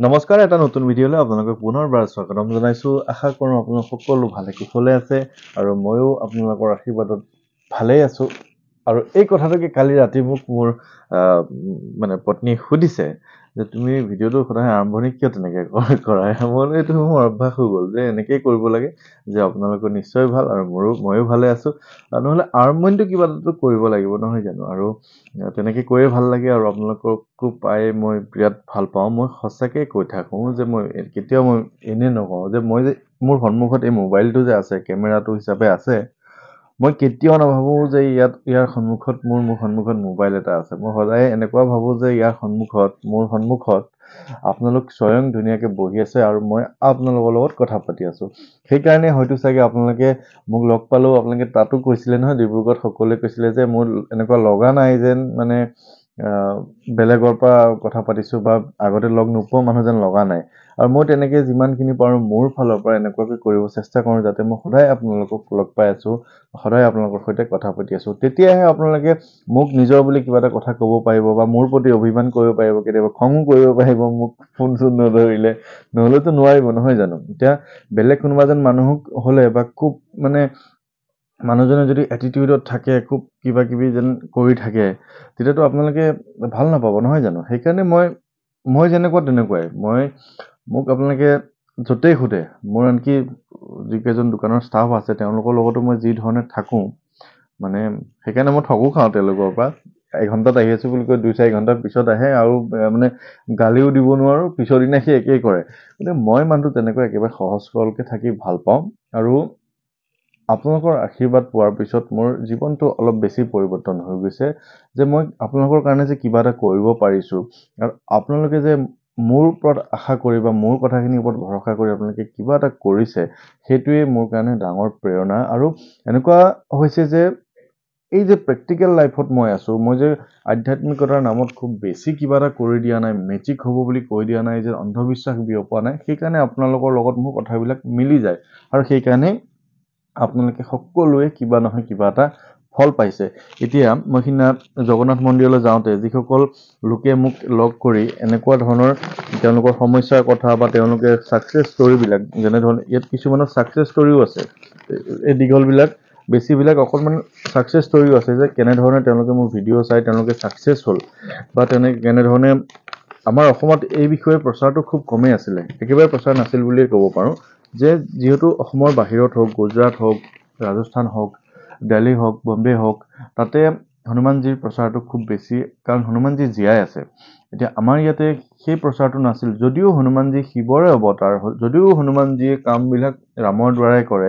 নমস্কাৰ এটা নতুন ভিডিঅ'লৈ আপোনালোকক পুনৰবাৰ স্বাগতম জনাইছো আশা কৰোঁ আপোনালোক সকলো ভালে কুশলে আছে আৰু ময়ো আপোনালোকৰ আশীৰ্বাদত ভালেই আছো আৰু এই কথাটোকে কালি ৰাতি মোক মোৰ মানে পত্নী সুধিছে যে তুমি ভিডিঅ'টো সদায় আৰম্ভণি কিয় তেনেকৈ কৰা মই এইটো মোৰ অভ্যাস হৈ গ'ল যে এনেকৈ কৰিব লাগে যে আপোনালোকৰ নিশ্চয় ভাল আৰু ময়ো ভালে আছো নহ'লে আৰম্ভণিটো কিবা এটাতো কৰিব লাগিব নহয় জানো আৰু তেনেকৈ কৈয়ে ভাল লাগে আৰু আপোনালোককো পাই মই বিৰাট ভাল পাওঁ মই সঁচাকৈ কৈ থাকোঁ যে মই কেতিয়াও মই এনেই নকওঁ যে মই যে মোৰ সন্মুখত এই মোবাইলটো যে আছে কেমেৰাটো হিচাপে আছে মই কেতিয়াও নাভাবোঁ যে ইয়াৰ সন্মুখত মোৰ সন্মুখত মোবাইল এটা আছে মই সদায় এনেকুৱা ভাবোঁ যে মোৰ সন্মুখত আপোনালোক স্বয়ং ধুনীয়াকৈ বহি আছে আৰু মই আপোনালোকৰ লগত কথা পাতি আছোঁ সেইকাৰণে হয়তো চাগে আপোনালোকে মোক লগ পালেও আপোনালোকে তাতো কৈছিলে নহয় ডিব্ৰুগড়ত সকলোৱে কৈছিলে যে মোৰ এনেকুৱা লগা নাই যেন মানে বেলেগৰ পৰা কথা পাতিছোঁ বা আগতে লগ নোপোৱা মানুহ যেন লগা নাই আৰু মই তেনেকৈ যিমানখিনি পাৰোঁ মোৰ ফালৰ পৰা এনেকুৱাকৈ কৰিব চেষ্টা কৰোঁ যাতে মই সদায় আপোনালোকক লগ পাই আছোঁ সদায় আপোনালোকৰ সৈতে কথা পাতি আছোঁ তেতিয়াহে আপোনালোকে মোক নিজৰ বুলি কিবা এটা কথা ক'ব পাৰিব বা মোৰ প্ৰতি অভিমান কৰিব পাৰিব কেতিয়াবা খঙো কৰিব পাৰিব মোক ফোন চোন নধৰিলে নহ'লেতো নোৱাৰিব নহয় জানো এতিয়া বেলেগ কোনোবা যেন মানুহক হ'লে বা খুব মানে মানুহজনে যদি এটিটিউডত থাকে খুব কিবা কিবি যেন কৰি থাকে তেতিয়াতো আপোনালোকে ভাল নাপাব নহয় জানো সেইকাৰণে মই যেনেকুৱা তেনেকুৱাই মোক আপোনালোকে য'তেই সোধে মোৰ আনকি যিকেইজন দোকানৰ ষ্টাফ আছে তেওঁলোকৰ লগতো মই যি ধৰণে থাকোঁ মানে সেইকাৰণে মই ঠগো খাওঁ তেওঁলোকৰ পৰা এঘণ্টাত আহি আছোঁ বুলি কৈ 2-4 ঘণ্টাৰ পিছত আহে আৰু মানে গালিও দিব নোৱাৰোঁ পিছৰ দিনা সেই একেই কৰে গতিকে মই মানুহটো তেনেকৈ একেবাৰে সহজ সৰলকৈ থাকি ভাল পাওঁ আৰু আপোনালোকৰ আশীৰ্বাদ পোৱাৰ পিছত মোৰ জীৱনটো অলপ বেছি পৰিৱৰ্তন হৈ গৈছে যে মই আপোনালোকৰ কাৰণে যে কিবা এটা কৰিব পাৰিছোঁ আৰু আপোনালোকে যে মোৰ ওপৰত আশা কৰি বা মোৰ কথাখিনিৰ ওপৰত ভৰসা কৰি আপোনালোকে কিবা এটা কৰিছে সেইটোৱে মোৰ কাৰণে ডাঙৰ প্ৰেৰণা আৰু এনেকুৱা হৈছে যে এই যে প্ৰেক্টিকেল লাইফত মই আছোঁ মই যে আধ্যাত্মিকতাৰ নামত খুব বেছি কিবা এটা কৰি দিয়া নাই মেজিক হ'ব বুলি কৈ দিয়া নাই যে অন্ধবিশ্বাস বিয়পোৱা নাই সেইকাৰণে আপোনালোকৰ লগত মোৰ কথাবিলাক মিলি যায় আৰু সেইকাৰণে আপোনালোকে সকলোৱে কিবা নহয় কিবা এটা ফল পাইছে এতিয়া মই সিদিনা জগন্নাথ মন্দিৰলৈ যাওঁতে যিসকল লোকে মোক লগ কৰি এনেকুৱা ধৰণৰ তেওঁলোকৰ সমস্যাৰ কথা বা তেওঁলোকে ছাকচেছ ষ্টৰিবিলাক যেনেধৰণে ইয়াত কিছুমানৰ ছাকচেছ ষ্টৰিও আছে এই দীঘলবিলাক বেছিবিলাক অকণমান ছাকচেছ ষ্টৰিও আছে যে কেনেধৰণে তেওঁলোকে মোৰ ভিডিঅ' চাই তেওঁলোকে ছাকচেছ হ'ল বা কেনেধৰণে আমাৰ অসমত এই বিষয়ে প্ৰচাৰটো খুব কমেই আছিলে একেবাৰে প্ৰচাৰ নাছিল বুলিয়ে ক'ব পাৰোঁ যে যিহেতু অসমৰ বাহিৰত হওক গুজৰাট হওক ৰাজস্থান হওক দিল্লী হওক বম্বে হওক তাতে হনুমানজীৰ প্ৰচাৰটো খুব বেছি কাৰণ হনুমানজী জীয়াই আছে এতিয়া আমাৰ ইয়াতে সেই প্ৰচাৰটো নাছিল যদিও হনুমানজী শিৱৰে অৱতাৰ হ'ল যদিও হনুমানজীয়ে কামবিলাক ৰামৰ দ্বাৰাই কৰে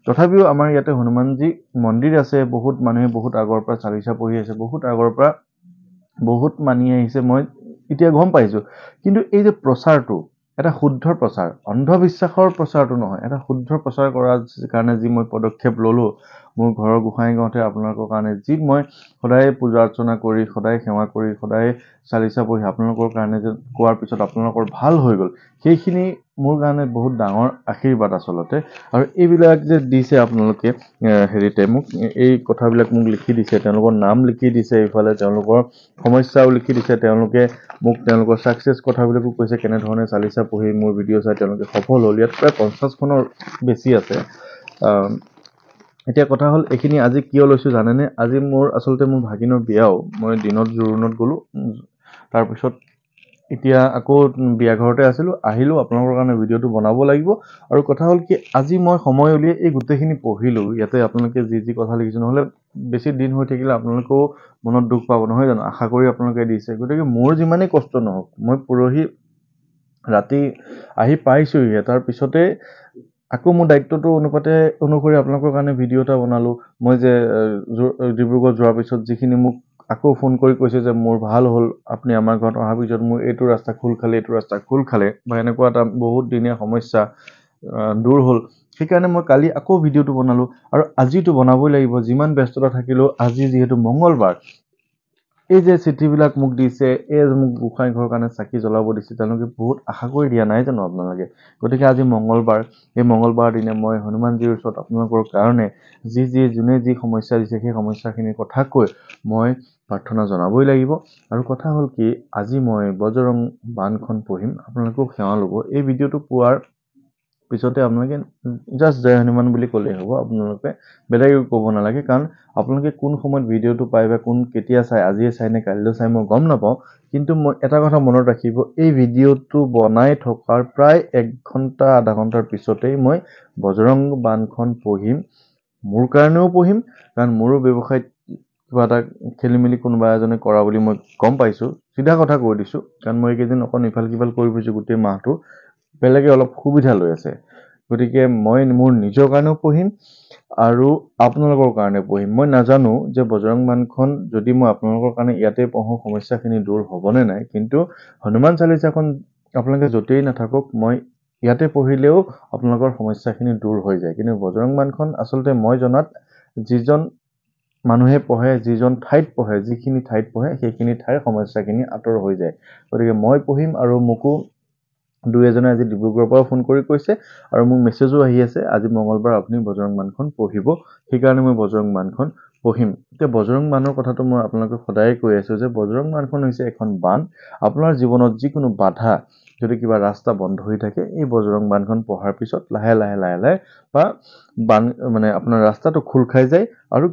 তথাপিও আমাৰ ইয়াতে হনুমানজী মন্দিৰ আছে বহুত মানুহে বহুত আগৰ পৰা চালিচা পঢ়ি আছে বহুত আগৰ পৰা বহুত মানি আহিছে মই এতিয়া গম পাইছোঁ কিন্তু এই যে প্ৰচাৰটো এটা শুদ্ধ প্ৰচাৰ অন্ধবিশ্বাসৰ প্ৰচাৰটো নহয় এটা শুদ্ধ প্ৰচাৰ কৰাৰ কাৰণে যি মই পদক্ষেপ ল'লোঁ মোৰ ঘৰৰ গোসাঁই গাঁৱতে আপোনালোকৰ কাৰণে যি মই সদায় পূজা অৰ্চনা কৰি সদায় সেৱা কৰি সদায় চালিচা পঢ়ি আপোনালোকৰ কাৰণে যে কোৱাৰ পিছত আপোনালোকৰ ভাল হৈ গ'ল সেইখিনি মোৰ কাৰণে বহুত ডাঙৰ আশীৰ্বাদ আচলতে আৰু এইবিলাক যে দিছে আপোনালোকে হেৰিতে মোক এই কথাবিলাক মোক লিখি দিছে তেওঁলোকৰ নাম লিখি দিছে এইফালে তেওঁলোকৰ সমস্যাও লিখি দিছে তেওঁলোকে মোক তেওঁলোকৰ ছাকচেছ কথাবিলাকো কৈছে কেনেধৰণে চালিচা পঢ়ি মোৰ ভিডিঅ' চাই তেওঁলোকে সফল হ'ল ইয়াত প্ৰায় 50খনৰ বেছি আছে এতিয়া কথা হ'ল এইখিনি আজি কিয় লৈছোঁ জানেনে আজি আচলতে মোৰ ভাগিনৰ বিয়াও মই দিনত জোৰোণত গ'লোঁ তাৰপিছত এতিয়া আকৌ বিয়া ঘৰতে আছিলোঁ আহিলোঁ আপোনালোকৰ কাৰণে ভিডিঅ'টো বনাব লাগিব আৰু কথা হ'ল কি আজি মই সময় উলিয়াই এই গোটেইখিনি পঢ়িলোঁ ইয়াতে আপোনালোকে যি কথা লিখিছে নহ'লে বেছি দিন হৈ থাকিলে আপোনালোকেও মনত দুখ পাব নহয় জানো আশা কৰি আপোনালোকে দিছে গতিকে মোৰ যিমানেই কষ্ট নহওক মই পৰহি ৰাতি আহি পাইছোঁহিহে তাৰপিছতে আকৌ মোৰ দায়িত্বটো অনুসৰি আপোনালোকৰ কাৰণে ভিডিঅ' এটা বনালোঁ মই যে ডিব্ৰুগড় যোৱাৰ পিছত যিখিনি মোক আকৌ ফোন কৰি কৈছে যে মোৰ ভাল হ'ল আপুনি আমাৰ ঘৰত অহাৰ পিছত মোৰ এইটো ৰাস্তা খোল খালে বা এনেকুৱা এটা বহুত দিনীয়া সমস্যা দূৰ হ'ল সেইকাৰণে মই কালি আকৌ ভিডিঅ'টো বনালোঁ আৰু আজিতো বনাবই লাগিব যিমান ব্যস্ততা থাকিলেও আজি যিহেতু মঙ্গলবাৰ এই যে চিঠিবিলাক মোক দিছে, এই যে মোক গোসাঁই ঘৰৰ কাৰণে চাকি জ্বলাব দিছে, তেওঁলোকে বহুত আশা কৰি দিয়া নাই জানো আপোনালোকে? গতিকে আজি মঙ্গলবাৰ, এই মঙ্গলবাৰ দিনে মই হনুমানজীৰ ওচৰত আপোনালোকৰ কাৰণে যোনে যি সমস্যা দিছে সেই সমস্যাখিনিৰ কথা কৈ মই প্ৰাৰ্থনা জনাবই লাগিব। আৰু কথা হ'ল কি, আজি মই বজৰং বাণখন পঢ়িম, আপোনালোকেও সেৱা ল'ব। এই ভিডিঅ'টো পোৱাৰ পিছতে আপোনালোকে জাষ্ট জয় হনুমান বুলি ক'লেই হ'ব, আপোনালোকে বেলেগ একো ক'ব নালাগে। কাৰণ আপোনালোকে কোন সময়ত ভিডিঅ'টো পায় বা কেতিয়া চাই, আজিয়ে চাই নে কাইলৈ চাই মই গম নাপাওঁ। কিন্তু মই এটা কথা মনত ৰাখিব, এই ভিডিঅ'টো বনাই থকাৰ প্ৰায় 1 ঘণ্টা আধা ঘণ্টাৰ পিছতেই মই বজৰং বাণখন পঢ়িম। মোৰ কাৰণেও পঢ়িম, কাৰণ মোৰো ব্যৱসায়ত কিবা এটা খেলি মেলি কোনোবা এজনে কৰা বুলি মই গম পাইছোঁ। চিধা কথা কৈ দিছোঁ, কাৰণ মই এইকেইদিন অকণ ইফাল সিফাল কৰি ফুৰিছোঁ গোটেই মাহটো, বেলেগে অলপ সুবিধা লৈ আছে। গতিকে মই মোৰ নিজৰ কাৰণেও পঢ়িম আৰু আপোনালোকৰ কাৰণে পঢ়িম। মই নাজানো যে বজৰং বাণখন যদি মই আপোনালোকৰ কাৰণে ইয়াতে পঢ়োঁ সমস্যাখিনি দূৰ হ'বনে নাই, কিন্তু হনুমান চালিচাখন আপোনালোকে য'তেই নাথাকক মই ইয়াতে পঢ়িলেও আপোনালোকৰ সমস্যাখিনি দূৰ হৈ যায়। কিন্তু বজৰং বাণখন আচলতে মই জনাত যিজন মানুহে পঢ়ে, যিজন ঠাইত পঢ়ে, যিখিনি ঠাইত পঢ়ে সেইখিনি ঠাইৰ সমস্যাখিনি আঁতৰ হৈ যায়। গতিকে মই পঢ়িম আৰু মোকো দুই এজনে আজি ডিব্ৰুগড়ৰ পৰা ফোন কৰি কৈছে আৰু মোক মেছেজো আহি আছে, আজি মঙ্গলবাৰ আপুনি বজৰং বাণখন পঢ়িব, সেইকাৰণে মই বজৰং বাণখন পঢ়িম। এতিয়া বজৰং বাণৰ কথাটো মই আপোনালোকক সদায় কৈ আছোঁ যে বজৰং বাণখন হৈছে এখন বাণ। আপোনাৰ জীৱনত যিকোনো বাধা, যদি কিবা ৰাস্তা বন্ধ হৈ থাকে, এই বজৰং বাণখন পঢ়াৰ পিছত লাহে লাহে বা বাণ মানে আপোনাৰ ৰাস্তাটো খোল খাই যায় আৰু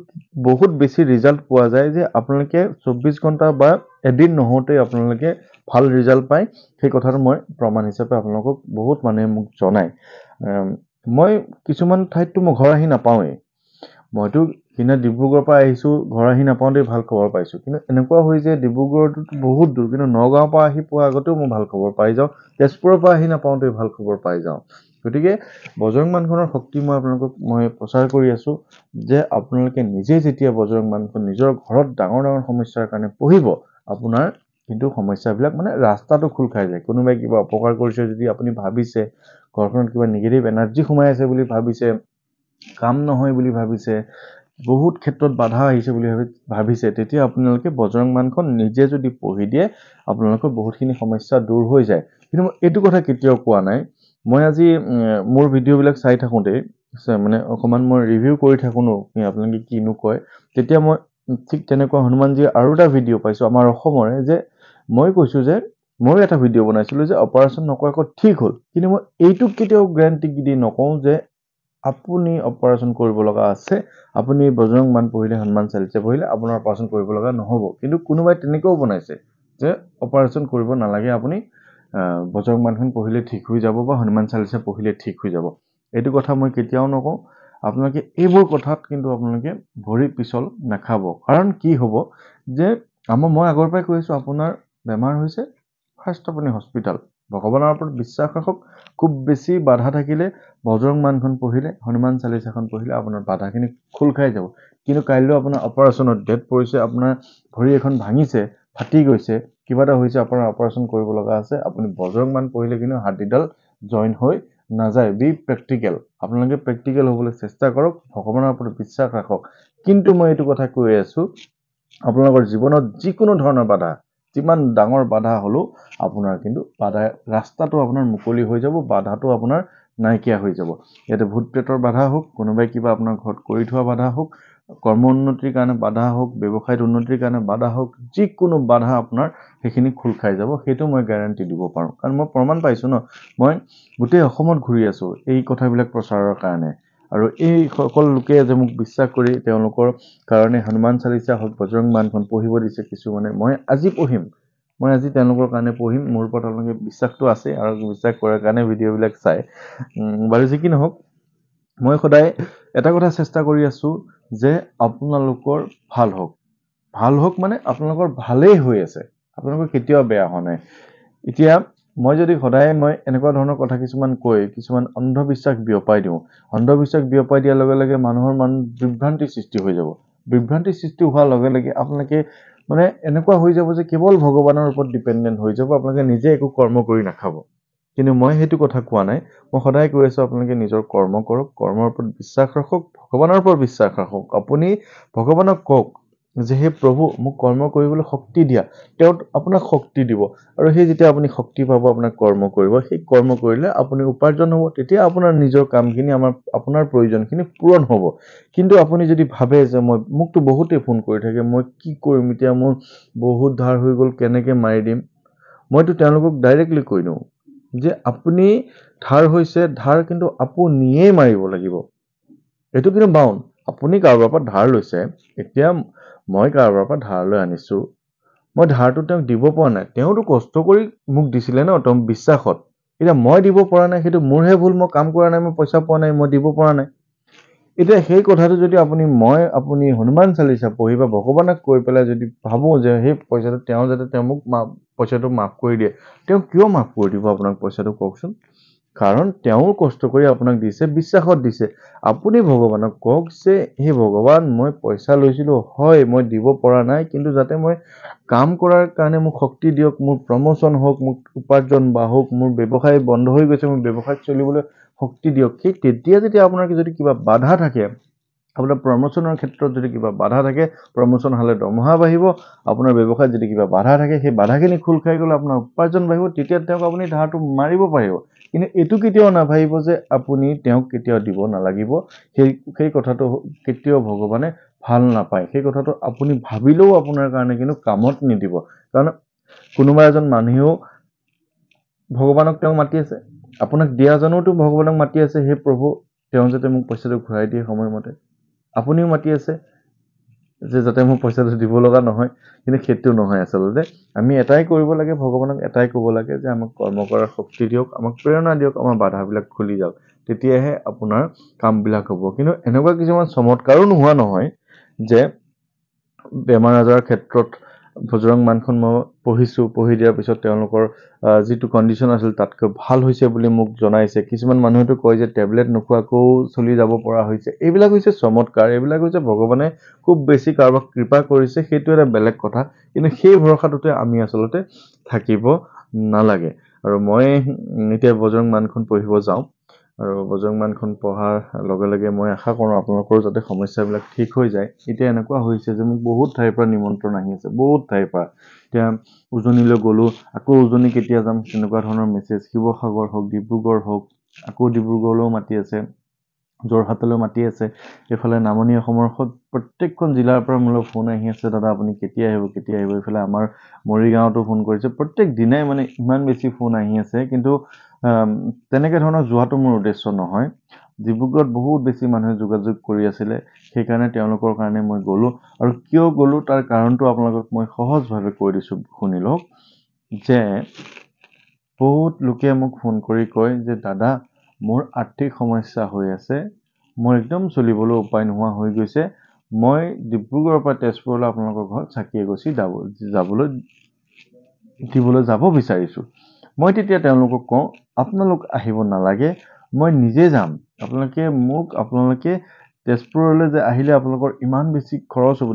বহুত বেছি ৰিজাল্ট পোৱা যায় যে আপোনালোকে 24 ঘণ্টা বা এদিন নহওঁতেই আপোনালোকে ভাল ৰিজাল্ট পায়। সেই কথাটো মই প্ৰমাণ হিচাপে আপোনালোকক বহুত মানুহে মোক জনায়। মই কিছুমান ঠাইততো মই ঘৰ আহি নাপাওঁৱেই। মইতো সিদিনা ডিব্ৰুগড়ৰ পৰা আহিছোঁ, ঘৰ আহি নাপাওঁতেই ভাল খবৰ পাইছোঁ। কিন্তু এনেকুৱা হৈ যে ডিব্ৰুগড়তো বহুত দূৰ, কিন্তু নগাঁৱৰ পৰা আহি পোৱাৰ আগতেও মই ভাল খবৰ পাই যাওঁ, তেজপুৰৰ পৰা আহি নাপাওঁতেই ভাল খবৰ পাই যাওঁ। গতিকে বজৰং বাণখনৰ শক্তি মই আপোনালোকক প্ৰচাৰ কৰি আছোঁ যে আপোনালোকে নিজে যেতিয়া বজৰং বাণখন নিজৰ ঘৰত ডাঙৰ ডাঙৰ সমস্যাৰ কাৰণে পঢ়িব, আপোনাৰ কিন্তু সমস্যাবিলাক মানে ৰাস্তাটো খোল খাই যায়। কোনোবাই কিবা অপকাৰ কৰিছে যদি আপুনি ভাবিছে, ঘৰখনত কিবা নিগেটিভ এনাৰ্জি সোমাই আছে বুলি ভাবিছে, কাম নহয় বুলি ভাবিছে, বহুত ক্ষেত্ৰত বাধা আহিছে বুলি ভাবিছে, তেতিয়া আপোনালোকে বজৰং বাণখন নিজে যদি পঢ়ি দিয়ে আপোনালোকৰ বহুতখিনি সমস্যা দূৰ হৈ যায়। কিন্তু মই এইটো কথা কেতিয়াও কোৱা নাই, মই আজি মোৰ ভিডিঅ'বিলাক চাই থাকোঁতেই মানে অকণমান মই ৰিভিউ কৰি থাকোঁ ন, আপোনালোকে কিনো কয়, তেতিয়া মই ঠিক তেনেকুৱা হনুমানজীৰ আৰু এটা ভিডিঅ' পাইছোঁ আমাৰ অসমৰে, যে মই কৈছোঁ যে ময়ো এটা ভিডিঅ' বনাইছিলোঁ যে অপাৰেশ্যন নকৰাকৈ ঠিক হ'ল। কিন্তু মই এইটোক কেতিয়াও গেৰাণ্টি দি নকওঁ যে আপুনি অপাৰেশ্যন কৰিব লগা আছে, আপুনি বজৰং বাণ পঢ়িলে, হনুমান চালিচা পঢ়িলে আপোনাৰ অপাৰেশ্যন কৰিব লগা নহ'ব। কিন্তু কোনোবাই তেনেকৈও বনাইছে যে অপাৰেশ্যন কৰিব নালাগে, আপুনি বজৰং বাণখন পঢ়িলে ঠিক হৈ যাব বা হনুমান চালিচা পঢ়িলে ঠিক হৈ যাব। এইটো কথা মই কেতিয়াও নকওঁ। আপোনালোকে এইবোৰ কথাত কিন্তু আপোনালোকে ভৰি পিছল নাখাব। কাৰণ কি হ'ব যে মই আগৰ পৰাই কৈ আছোঁ, আপোনাৰ বেমাৰ হৈছে, ফাৰ্ষ্ট আপুনি হস্পিটেল, ভগৱানৰ ওপৰত বিশ্বাস ৰাখক। খুব বেছি বাধা থাকিলে বজৰং বাণখন পঢ়িলে, হনুমান চালিচাখন পঢ়িলে আপোনাৰ বাধাখিনি খোল খাই যাব। কিন্তু কাইলৈ আপোনাৰ অপাৰেশ্যনত ডেট পৰিছে, আপোনাৰ ভৰি এখন ভাঙিছে, ফাটি গৈছে, কিবা এটা হৈছে, আপোনাৰ অপাৰেশ্যন কৰিব লগা আছে, আপুনি বজৰং বাণ পঢ়িলে কিন্তু হাড়দিডাল জইন হৈ নাযায়। বি প্ৰেক্টিকেল, আপোনালোকে প্ৰেক্টিকেল হ'বলৈ চেষ্টা কৰক, ভগৱানৰ ওপৰত বিশ্বাস ৰাখক। কিন্তু মই এইটো কথা কৈ আছোঁ, আপোনালোকৰ জীৱনত যিকোনো ধৰণৰ বাধা, যিমান ডাঙৰ বাধা হ'লেও আপোনাৰ কিন্তু ৰাস্তাটো আপোনাৰ মুকলি হৈ যাব, বাধাটো আপোনাৰ নাইকিয়া হৈ যাব। ইয়াতে ভূত প্ৰেতৰ বাধা হওক, কোনোবাই কিবা আপোনাৰ ঘৰত কৰি থোৱা বাধা হওক, কৰ্ম উন্নতিৰ কাৰণে বাধা হওক, ব্যৱসায়ত উন্নতিৰ কাৰণে বাধা হওক, যিকোনো বাধা আপোনাৰ সেইখিনি খোল খাই যাব, সেইটো মই গেৰাণ্টি দিব পাৰোঁ। কাৰণ মই প্ৰমাণ পাইছোঁ ন, মই গোটেই অসমত ঘূৰি আছোঁ এই কথাবিলাক প্ৰচাৰৰ কাৰণে। আৰু এই সকলো লোকে যে মোক বিশ্বাস কৰি তেওঁলোকৰ কাৰণে হনুমান চালিচা হওক, বজৰং বাণখন পঢ়িব দিছে কিছুমানে, মই আজি পঢ়িম, মই আজি তেওঁলোকৰ কাৰণে পঢ়িম। মোৰ ওপৰত তেওঁলোকে বিশ্বাসটো আছে আৰু বিশ্বাস কৰাৰ কাৰণে ভিডিঅ'বিলাক চায়। বাৰু যি কি নহওক, মই সদায় এটা কথা চেষ্টা কৰি আছোঁ যে আপোনালোকৰ ভাল হওক। ভাল হওক মানে আপোনালোকৰ ভালেই হৈ আছে, আপোনালোকৰ কেতিয়াও বেয়া হোৱা নাই। এতিয়া মই যদি সদায় এনেকুৱা ধৰণৰ কথা কিছুমান কৈ কিছুমান অন্ধবিশ্বাস বিয়পাই দিওঁ, অন্ধবিশ্বাস বিয়পাই দিয়াৰ লগে লগে মানুহৰ বিভ্ৰান্তিৰ সৃষ্টি হৈ যাব। বিভ্ৰান্তিৰ সৃষ্টি হোৱাৰ লগে লগে আপোনালোকে এনেকুৱা হৈ যাব যে কেৱল ভগৱানৰ ওপৰত ডিপেণ্ডেণ্ট হৈ যাব, আপোনালোকে নিজে একো কৰ্ম কৰি নাখাব। কিন্তু মই সেইটো কথা কোৱা নাই, মই সদায় কৈ আছোঁ আপোনালোকে নিজৰ কৰ্ম কৰক, কৰ্মৰ ওপৰত বিশ্বাস ৰাখক, ভগৱানৰ ওপৰত বিশ্বাস ৰাখক। আপুনি ভগৱানক কওক যে হে প্ৰভু মোক কৰ্ম কৰিবলৈ শক্তি দিয়া তেওঁ আপোনাক শক্তি দিব আৰু সেই যেতিয়া আপুনি শক্তি পাব আপোনাক কৰ্ম কৰিব সেই কৰ্ম কৰিলে আপুনি উপাৰ্জন হ'ব তেতিয়া আপোনাৰ নিজৰ কামখিনি আপোনাৰ প্ৰয়োজনখিনি পূৰণ হ'ব কিন্তু আপুনি যদি ভাবে যে মোকতো বহুতেই ফোন কৰি থাকে মই কি কৰিম এতিয়া মোৰ বহুত ধাৰ হৈ গ'ল কেনেকৈ মাৰি দিম মইতো তেওঁলোকক ডাইৰেক্টলি কৈ দিওঁ যে আপুনি ধাৰ হৈছে ধাৰ কিন্তু আপুনিয়েই মাৰিব লাগিব এইটো কিন্তু বাউন আপুনি কাৰোবাৰ পৰা ধাৰ লৈছে এতিয়া মই কাৰোবাৰ পৰা ধাৰলৈ আনিছোঁ মই ধাৰটো তেওঁক দিব পৰা নাই তেওঁতো কষ্ট কৰি মোক দিছিলে ন তেওঁ বিশ্বাসত এতিয়া মই দিব পৰা নাই সেইটো মোৰহে ভুল মই কাম কৰা নাই মই পইচা পোৱা নাই মই দিব পৰা নাই এতিয়া সেই কথাটো যদি আপুনি হনুমান চালিচা পঢ়ি বা ভগৱানক কৈ পেলাই যদি ভাবোঁ যে সেই পইচাটো তেওঁ যাতে তেওঁ মোক পইচাটো মাফ কৰি দিয়ে তেওঁ কিয় মাফ কৰি দিব আপোনাক পইচাটো কওকচোন কাৰণ তেওঁ কষ্ট কৰি আপোনাক দিছে বিশ্বাসত দিছে আপুনি ভগৱানক কওক যে হে ভগৱান মই পইচা লৈছিলোঁ হয় মই দিব পৰা নাই কিন্তু যাতে মই কাম কৰাৰ কাৰণে মোক শক্তি দিয়ক মোৰ প্ৰমোচন হওক মোক উপাৰ্জন বাঢ়ক মোৰ ব্যৱসায় বন্ধ হৈ গৈছে মোৰ ব্যৱসায় চলিবলৈ শক্তি দিয়ক সেই তেতিয়া যেতিয়া আপোনাৰ যদি কিবা বাধা থাকে আপোনাৰ প্ৰমোচনৰ ক্ষেত্ৰত যদি কিবা বাধা থাকে প্ৰমোচন হ'লে দৰমহা বাঢ়িব আপোনাৰ ব্যৱসায়ত যদি কিবা বাধা থাকে সেই বাধাখিনি খোল খাই গ'লে আপোনাৰ উপাৰ্জন বাঢ়িব তেতিয়া তেওঁক আপুনি ধাৰটো মাৰিব পাৰিব কিন্তু এইটো কেতিয়াও নাভাবিব যে আপুনি তেওঁক কেতিয়াও দিব নালাগিব সেই কথাটো কেতিয়াও ভগৱানে ভাল নাপায় সেই কথাটো আপুনি ভাবিলেও আপোনাৰ কাৰণে কিন্তু কামত নিদিব কাৰণ কোনোবা এজন মানুহেও ভগৱানক তেওঁ মাতি আছে আপোনাক দিয়াজনেওতো ভগৱানক মাতি আছে হে প্ৰভু তেওঁ যাতে মোক পইচাটো ঘূৰাই দিয়ে সময়মতে আপুনিও মাতি আছে যে যাতে মোক পইচাটো দিব লগা নহয় কিন্তু সেইটো নহয় আচলতে আমি এটাই কৰিব লাগে ভগৱানক এটাই ক'ব লাগে যে আমাক কৰ্ম কৰাৰ শক্তি দিয়ক আমাক প্ৰেৰণা দিয়ক আমাৰ বাধাবিলাক খুলি যাওক তেতিয়াহে আপোনাৰ কামবিলাক হ'ব কিন্তু এনেকুৱা কিছুমান চমৎকাৰো নোহোৱা নহয় যে বেমাৰ আজাৰৰ ক্ষেত্ৰত বজৰং বাণখন মই পঢ়িছোঁ পঢ়ি দিয়াৰ পিছত তেওঁলোকৰ যিটো কণ্ডিশ্যন আছিল তাতকৈ ভাল হৈছে বুলি মোক জনাইছে কিছুমান মানুহেতো কয় যে টেবলেট নোখোৱাকৈও চলি যাব পৰা হৈছে এইবিলাক হৈছে চমৎকাৰ এইবিলাক হৈছে ভগৱানে খুব বেছি কাৰোবাক কৃপা কৰিছে সেইটো এটা বেলেগ কথা কিন্তু সেই ভৰসাটোতে আমি আচলতে থাকিব নালাগে আৰু মই এতিয়া বজৰং বাণখন পঢ়িব যাওঁ আৰু বজৰং বাণখন পঢ়াৰ লগে লগে মই আশা কৰোঁ আপোনালোকৰ যাতে সমস্যাবিলাক ঠিক হৈ যায় এতিয়া এনেকুৱা হৈছে যে মোক বহুত ঠাইৰ পৰা নিমন্ত্ৰণ আহি আছে বহুত ঠাইৰ পৰা এতিয়া উজনিলৈ গ'লোঁ আকৌ উজনি কেতিয়া যাম তেনেকুৱা ধৰণৰ মেছেজ শিৱসাগৰ হওক ডিব্ৰুগড় হওক আকৌ ডিব্ৰুগড়লৈও মাতি আছে যোৰহাটলৈ মাতি আছে এইফালে নামনি অসমৰ প্ৰত্যেকখন জিলাৰ পৰা মোলৈ ফোন আহি আছে দাদা আপুনি কেতিয়া আহিব এইফালে আমাৰ মৰিগাঁৱতো ফোন কৰিছে প্ৰত্যেক দিনাই মানে ইমান বেছি ফোন আহি আছে কিন্তু তেনেকৈ ধৰণৰ যোৱাটো মোৰ উদ্দেশ্য নহয় ডিব্ৰুগড়ত বহুত বেছি মানুহে যোগাযোগ কৰি আছিলে সেইকাৰণে তেওঁলোকৰ কাৰণে মই গ'লোঁ আৰু কিয় গ'লোঁ তাৰ কাৰণটো আপোনালোকক মই সহজভাৱে কৈ দিছোঁ শুনি লওক যে বহুত লোকে মোক ফোন কৰি কয় যে দাদা মোৰ আৰ্থিক সমস্যা হৈ আছে মোৰ একদম চলিবলৈ উপায় নোহোৱা হৈ গৈছে মই ডিব্ৰুগড়ৰ পৰা তেজপুৰলৈ আপোনালোকৰ ঘৰত চাকি এগছি দিবলৈ যাব বিচাৰিছোঁ মই তেতিয়া তেওঁলোকক কওঁ আপোনালোক আহিব নালাগে মই নিজে যাম আপোনালোকে তেজপুৰলৈ যে আহিলে আপোনালোকৰ ইমান বেছি খৰচ হ'ব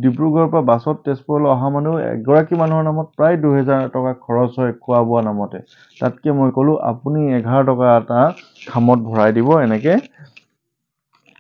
ডিব্ৰুগড়ৰ পৰা বাছত তেজপুৰলৈ অহা মানুহ এগৰাকী মানুহৰ নামত প্ৰায় 2000 টকা খৰচ হয় খোৱা বোৱা নামতে তাতকৈ মই ক'লোঁ আপুনি 11 টকা এটা খামত ভৰাই দিব এনেকৈ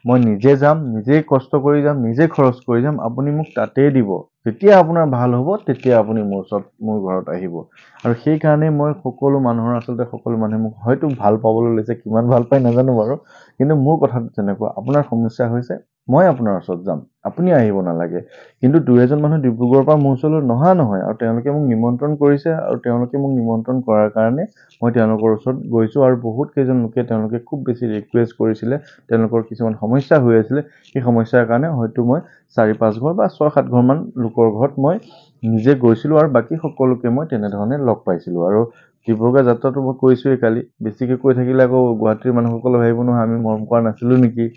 মই নিজে যাম নিজেই কষ্ট কৰি যাম নিজে খৰচ কৰি যাম আপুনি মোক তাতেই দিব যেতিয়া আপোনাৰ ভাল হ'ব তেতিয়া আপুনি মোৰ ঘৰত আহিব আৰু সেইকাৰণে মই সকলো মানুহে মোক হয়তো ভাল পাবলৈ লৈছে কিমান ভাল পাই নাজানো বাৰু কিন্তু মোৰ কথাটো তেনেকুৱা আপোনাৰ সমস্যা হৈছে মই আপোনাৰ ওচৰত যাম আপুনি আহিব নালাগে কিন্তু 2-এজন মানুহ ডিব্ৰুগড়ৰ পৰা মোৰ ওচৰলৈ নহয় আৰু তেওঁলোকে মোক নিমন্ত্ৰণ কৰিছে আৰু তেওঁলোকে মোক নিমন্ত্ৰণ কৰাৰ কাৰণে মই তেওঁলোকৰ ওচৰত গৈছোঁ আৰু বহুত কেইজন লোকে তেওঁলোকে খুব বেছি ৰিকুৱেষ্ট কৰিছিলে তেওঁলোকৰ কিছুমান সমস্যা হৈ আছিলে সেই সমস্যাৰ কাৰণে হয়তো মই 4-5 ঘৰ বা 6-7 ঘৰমান লোকৰ ঘৰত মই নিজে গৈছিলোঁ আৰু বাকী সকলোকে মই তেনেধৰণে লগ পাইছিলোঁ আৰু ডিব্ৰুগড় যাত্ৰাটো মই কৈছোঁৱেই কালি বেছিকৈ কৈ থাকিলে আকৌ গুৱাহাটীৰ মানুহসকলে ভাবিব নহয় আমি মৰম কৰা নাছিলোঁ নেকি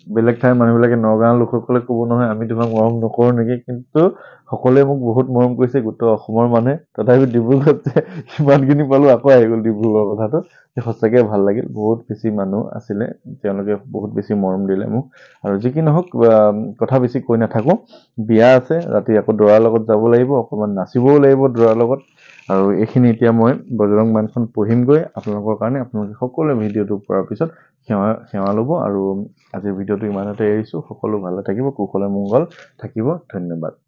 বেলেগ ঠাইৰ মানুহবিলাকে নগাঁৱৰ লোকসকলে ক'ব নহয় আমি তোমাক মৰম নকৰোঁ নেকি কিন্তু সকলোৱে মোক বহুত মৰম কৰিছে গোটেই অসমৰ মানুহে তথাপি ডিব্ৰুগড়ত যে ইমানখিনি পালোঁ আকৌ আহি গ'ল ডিব্ৰুগড়ৰ কথাটো সঁচাকৈ ভাল লাগিল বহুত বেছি মানুহ আছিলে তেওঁলোকে বহুত বেছি মৰম দিলে মোক আৰু যি কি নহওক কথা বেছি কৈ নাথাকোঁ বিয়া আছে ৰাতি আকৌ দৰাৰ লগত যাব লাগিব অকণমান নাচিবও লাগিব দৰাৰ লগত আৰু এইখিনি এতিয়া মই বজৰং বাণখন পঢ়িমগৈ আপোনালোকৰ কাৰণে। আপোনালোকে সকলোৱে ভিডিঅ'টো পঢ়াৰ পিছত সেৱা ল'ব। আৰু আজিৰ ভিডিঅ'টো ইমানতে এৰিছোঁ। সকলো ভালে থাকিব, কুশলে মংগল থাকিব। ধন্যবাদ।